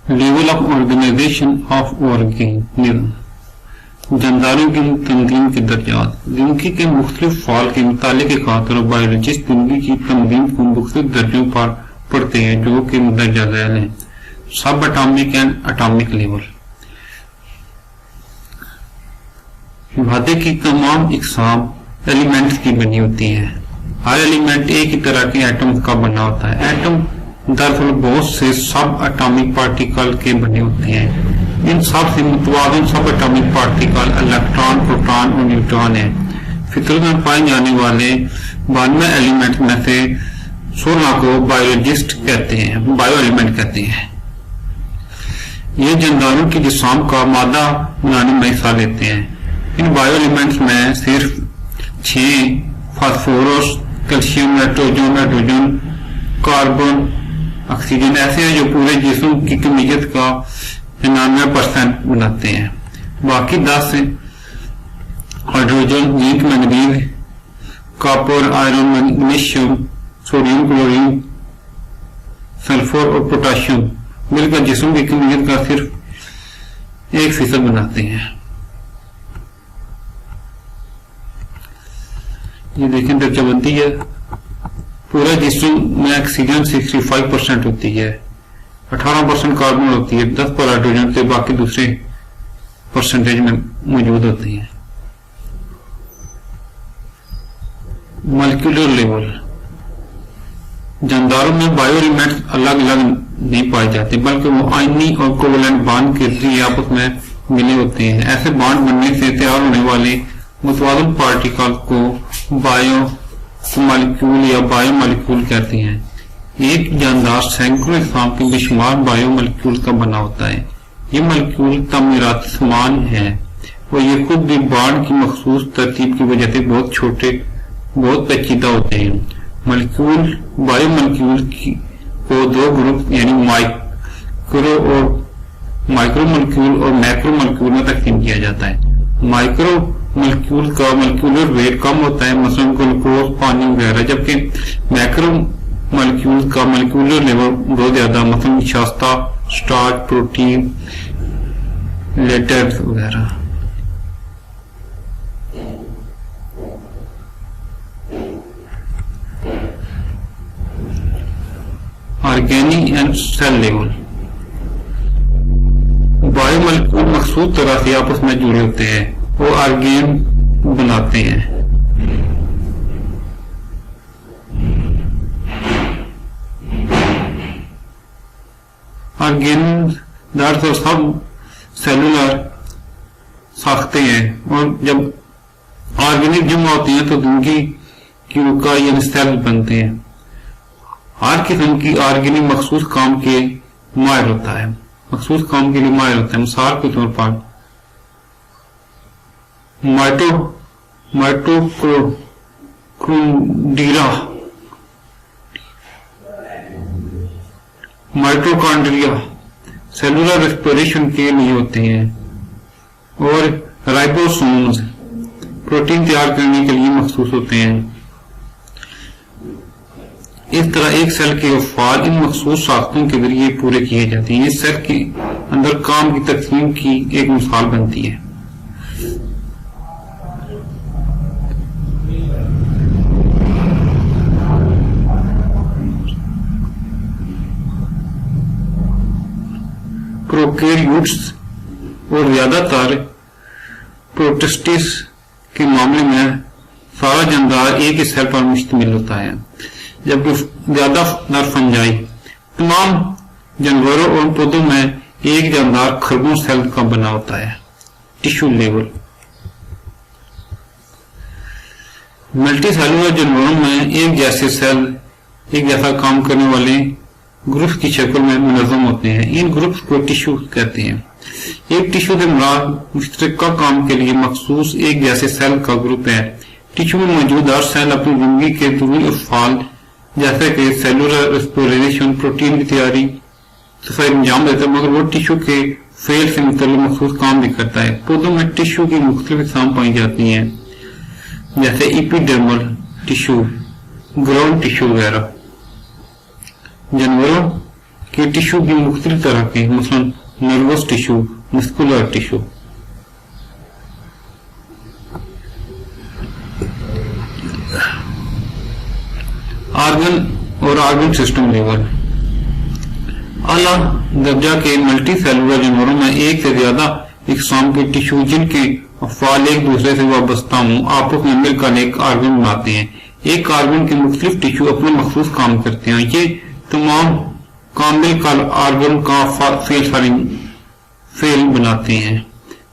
Level of organisation of organism, जानदारों की तंजीम के दर्जात। जिंदगी के मुख्तलिफ फाल के मुताले की खातिर बायोलॉजिस्ट जिंदगी की तंजीम को मुख्तलिफ दर्जों पर पढ़ते हैं जो कि दर्जा झैल हैं। सब एटॉमिक एंड एटॉमिक लेवल। मादे की तमाम इकसाम एलिमेंट्स की बनी होती हैं। हर एलिमेंट एक ही तरह के एटम का बना होता है। एटम दरअसल बहुत से सब एटॉमिक पार्टिकल के बने होते हैं। इन सब से मुतवाज़िन सब एटॉमिक पार्टिकल इलेक्ट्रॉन, प्रोटॉन और न्यूट्रॉन है। फितरत में पाए जाने वाले 92 एलिमेंट में से 16 को बायोलॉजिस्ट कहते हैं, बायो एलिमेंट कहते हैं। ये जानदारों की जिस्म का मादा बनाने में हिस्सा लेते हैं। इन बायो एलिमेंट्स में सिर्फ 6 phosphorus, calcium, nitrogen, carbon, oxygen ऐसे हैं जो पूरे जिस्म की कमीयत का 99% बनाते हैं। बाकी 10 hydrogen, zinc, manganese, copper, iron, magnesium, sodium, chlorine, sulphur और पोटाशियम मिलकर जिस्म की कमीयत का सिर्फ 1% बनाते हैं। ये देखें दर्जाबंदी है। पूरा जिस्म में ऑक्सीजन 65% होती है, 18% कार्बन होती है, 10 पर हाइड्रोजन से बाकी दूसरे परसेंटेज में मौजूद होती है। Molecular level. जानदारों में बायो एलिमेंट्स अलग अलग नहीं पाए जाते बल्कि वो आयनी और कोवलेंट बॉन्ड के जरिए आपस में मिले होते हैं। ऐसे बॉन्ड बनने से तैयार होने वाले मुतवाज़िन पार्टिकल को बायो मॉलिक्यूल या बायो मॉलिक्यूल कहते हैं। एक जानदार सैकड़ों इकसाम के बेशुमार बायो मॉलिक्यूल का बना होता है। ये मॉलिक्यूल तमीराती सामान है और ये खुद भी बॉन्ड की मखसूस तरतीब की वजह से बहुत छोटे, बहुत पेचीदा होते हैं। मॉलिक्यूल बायो मॉलिक्यूल को दो ग्रुप यानी माइक्रो मॉलिक्यूल और मैक्रो मॉलिक्यूल में तकसीम किया जाता है। माइक्रो मॉलिक्यूल का मॉलिक्यूलर वेट कम होता है, मसलन ग्लूकोज, पानी वगैरह, जबकि मैक्रो मॉलिक्यूल का मॉलिक्यूलर लेवल बहुत ज्यादा, मसलन शास्ता, स्टार्च, प्रोटीन, लेटेक्स वगैरह। Organic and cell level. Bio molecule मखसूस तरह से आपस में जुड़े होते हैं, वो ऑर्गेन बनाते हैं। ऑर्गेन दरअसल सब सेलुलर साख्ते हैं और जब ऑर्गेनिक जमा होती हैं तो जिंदगी का यानी सेल बनते हैं। हर किस्म की ऑर्गेनिक मखसूस काम के माहिर होता है, मखसूस काम के लिए माहिर होता है। मिसाल के तौर पर माइटोकॉन्ड्रिया सेलुलर रेस्पिरेशन के लिए होते हैं और राइबोसोम्स प्रोटीन तैयार करने के लिए मखसूस होते हैं। इस तरह एक सेल के अफआल इन मखसूस साख्तों के जरिए पूरे किए जाते हैं। इस सेल के अंदर काम की तकसीम की एक मिसाल बनती है। प्रोकैरियोट्स और ज्यादातर प्रोटिस्टिस के मामले में सारा जानदार एक ही सेल पर मुश्तमिल होता है, जबकि ज्यादातर फंजाई तमाम जानवरों और पौधों में एक जानदार खरबों सेल का बना होता है। Tissue level. मल्टी सेलुलर जानवरों में एक जैसे सेल एक जैसा काम करने वाले ग्रुप्स की शक्ल में मुनज़्ज़म होते हैं। इन ग्रुप्स को टिश्यू कहते हैं। एक टिश्यू से मुराद मुश्तरका काम के लिए मखसूस एक जैसे सेल का ग्रुप है। टिश्यू में मौजूद हर सेल अपनी जिंदगी के जरूरी अफ़आल जैसे कि सेलुलर रेस्पिरेशन, प्रोटीन की तैयारी सफाई अंजाम देता है, मगर वो टिश्यू के फेल से मुतल्लिक़ मखसूस काम भी करता है। पौधों में टिश्यू की मुख्तलिफ इक़साम पाई जाती हैं, जैसे एपिडर्मल टिश्यू, ग्राउंड टिश्यू वगैरह। जानवरों के टिश्यू की मुख्तलिफ तरह के, मसलन nervous tissue, muscular tissue. Organ और आर्गन सिस्टम लेवल। आला दर्जा के मल्टी सेलुलर जानवरों में एक से ज्यादा इकसाम के टिश्यू जिनके अफआल एक दूसरे से वाबस्ता हों आपस में मिलकर एक आर्गन बनाते हैं। एक आर्गन के मुख्तलिफ टिश्यू अपने मखसूस काम करते हैं। ये तमाम काम मिलकर आर्गन का फेल बनाते हैं।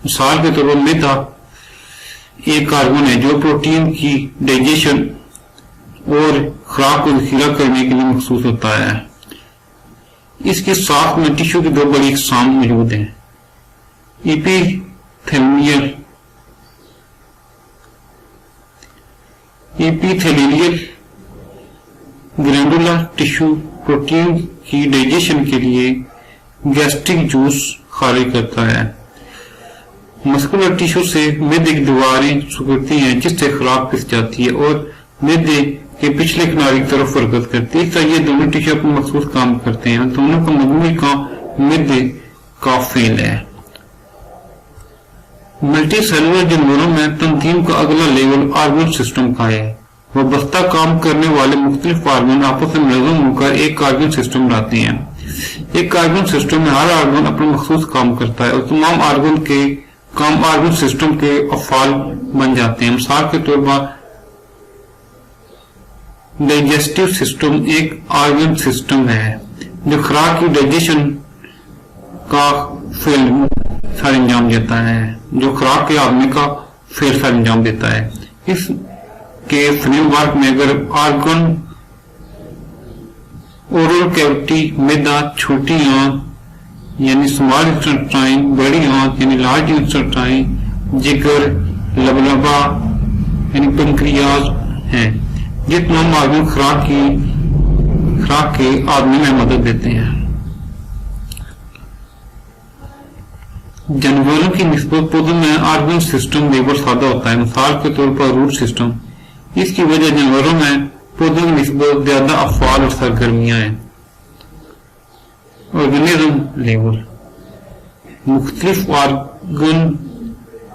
मिसाल के तौर पर मैदा एक आर्गन है जो प्रोटीन की डाइजेशन और खुराक को जखीरा करने के लिए मखसूस होता है। इसके साथ में टिश्यू की दो बड़ी इकसाम मौजूद हैं, एपिथेलियल ग्रैंडुलर टिश्यू प्रोटीन की डाइजेशन के लिए गैस्ट्रिक जूस खारिज करता है। मस्कुलर टिश्यू से मैदे की दीवारें सिकुड़ती हैं जिससे खुराक पिस जाती है और मैदे के पिछले किनारे की तरफ हरकत करती है। इस तरह ये दोनों टिश्यू अपने मखसूस काम करते हैं। दोनों का मजमूई काम मैदे का फेल है। मल्टी सेलुलर जानवरों में तंजीम का अगला लेवल आर्गन सिस्टम का है। वाबस्ता काम करने वाले मुख्तलिफ आर्गन आपस में मुनज़्ज़म होकर एक आर्गन सिस्टम बनाते हैं। एक आर्गन सिस्टम में हर आर्गन अपना मखसूस काम करता है और तमाम आर्गन के काम आर्गन सिस्टम के अफ़ाल बन जाते हैं। मिसाल के तौर पर डाइजेस्टिव सिस्टम एक आर्गन सिस्टम है जो खुराक की डाइजेशन का फेल सार अंजाम देता है, जो खुराक के आदमी का फेल सार अंजाम देता है। इसके फ्रेमवर्क में अगर आर्गन ओरल कैविटी, मैदा, छोटी आंत यानी स्मॉल इंटेस्टाइन, बड़ी आंत यानी लार्ज इंटेस्टाइन, जिगर, लबलबा यानी पेनक्रियाज हैं, ये तमाम आर्गन खुराक के आदमी में मदद देते हैं। जानवरों की निस्बत पौधों में आर्गन सिस्टम लेवल सादा होता है। मिसाल के तौर पर रूट सिस्टम। इसकी वजह जानवरों में पौधों की निस्बत ज्यादा अफआल और सरगर्मियां हैं। Organism level. मुख्तलिफ आर्गन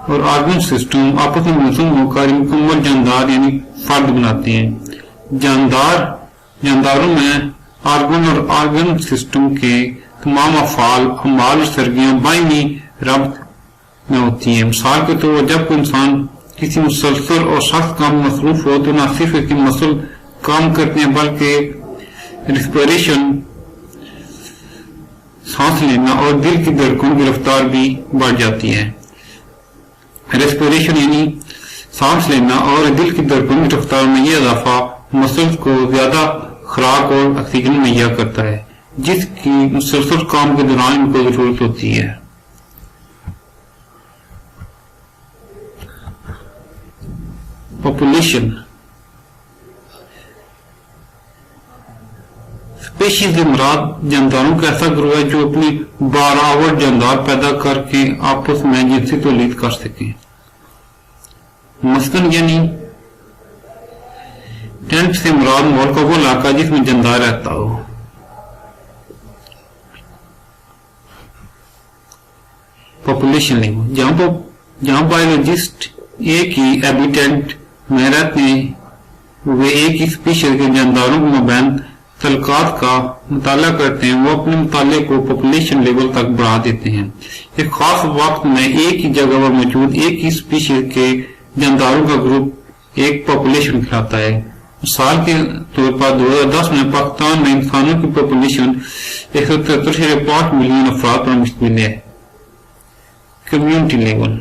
और आर्गन सिस्टम आपस में मुनज़्ज़म होकर मुकम्मल जानदार यानी फर्द बनाते हैं। जानदारों में आर्गन और आर्गन सिस्टम के तमाम अफआल, अमाल और सरगियां बाइनी रब्त में होती हैं। मिसाल के तौर पर जब कोई इंसान किसी मुसलसल और सख्त काम में मसरूफ हो तो न सिर्फ इसके मसल काम करते हैं बल्कि रिस्पिरेशन, सांस लेना और दिल की धड़कन की रफ्तार भी बढ़ जाती है। रेस्पिरेशन यानी सांस लेना और दिल की धड़कन की रफ्तार में यह इजाफा मसल्स को ज्यादा खुराक और ऑक्सीजन मुहैया करता है जिसकी मुसलसल काम के दौरान इनको जरूरत होती है। पॉपुलेशन। स्पीशीज से मुराद जानदारों का ऐसा ग्रोह है जो अपनी बारावर जानदार पैदा करके आपस में जिनसी तौलीद कर सके। मस्कन यानी टेंट से मुराद माहौल का वो इलाका जिसमें जानदार रहता हो। Population level. जहां बायोलॉजिस्ट एक ही हैबिटेट में रहते हैं वे एक ही स्पीशीज के जानदारों के मबैन तलकात का मुताला करते हैं, वो अपने मुताले को पॉपुलेशन लेवल तक बढ़ा देते हैं। एक खास वक्त में एक ही जगह पर मौजूद एक ही स्पीशीज के जानदारों का ग्रुप एक पॉपुलेशन कहलाता है। मिसाल के तौर पर 2010 में पाकिस्तान में इंसानों की पॉपुलेशन 173.5 मिलियन अफराद पर मुश्तमिल है। Community level.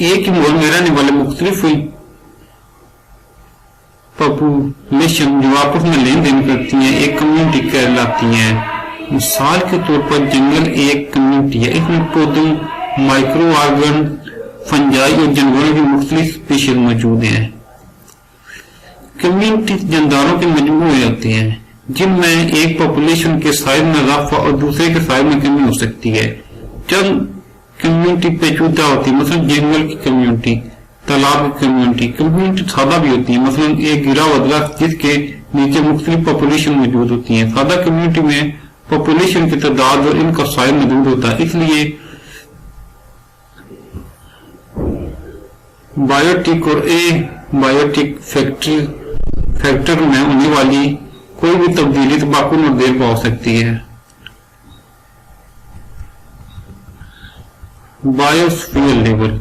एक ही माहौल में रहने वाले मुख्तलिफ पॉपुलेशन जो आपस में लेन देन करती हैं एक कम्युनिटी कहलाती हैं। मिसाल के तौर पर जंगल एक कम्युनिटी है। इसमें पौधों, माइक्रो ऑर्गन, फंजाई और जानवरों की मुख्तलिफ स्पीशीज मौजूद हैं। कम्युनिटी जानदारों के मजमूए होते हैं जिनमें एक पॉपुलेशन के साइज में इजाफा और दूसरे के साइज में कमी हो सकती है। जब कम्युनिटी पेचीदा होती है, मतलब जंगल की कम्युनिटी, तालाब कम्युनिटी सादा भी होती है, मसलन एक गिरा वदला जिसके नीचे मुख्तलिफ पॉपुलेशन मौजूद होती है। सादा कम्युनिटी में पॉपुलेशन की तादाद और इनका साइज मौजूद होता है, इसलिए बायोटिक और बायोटिक फैक्टर में होने वाली कोई भी तब्दीली तंबाकू और देर हो सकती है। बायोस्फीयर लेवल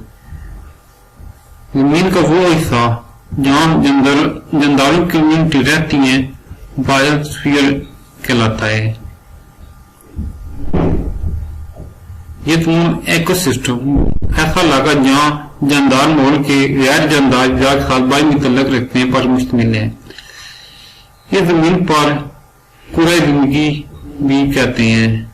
जमीन का वो हिस्सा जहां जंदारू कम्युनिटी रहती है बायोस्फीयर कहलाता है। ये तमाम इकोसिस्टम ऐसा लगा जहां जानदार माहौल के गैर जानदार के साथ बाई मुतल्लक रखते हैं पर मुश्तमिल है। ये जमीन पर कुराए जिंदगी भी कहते हैं।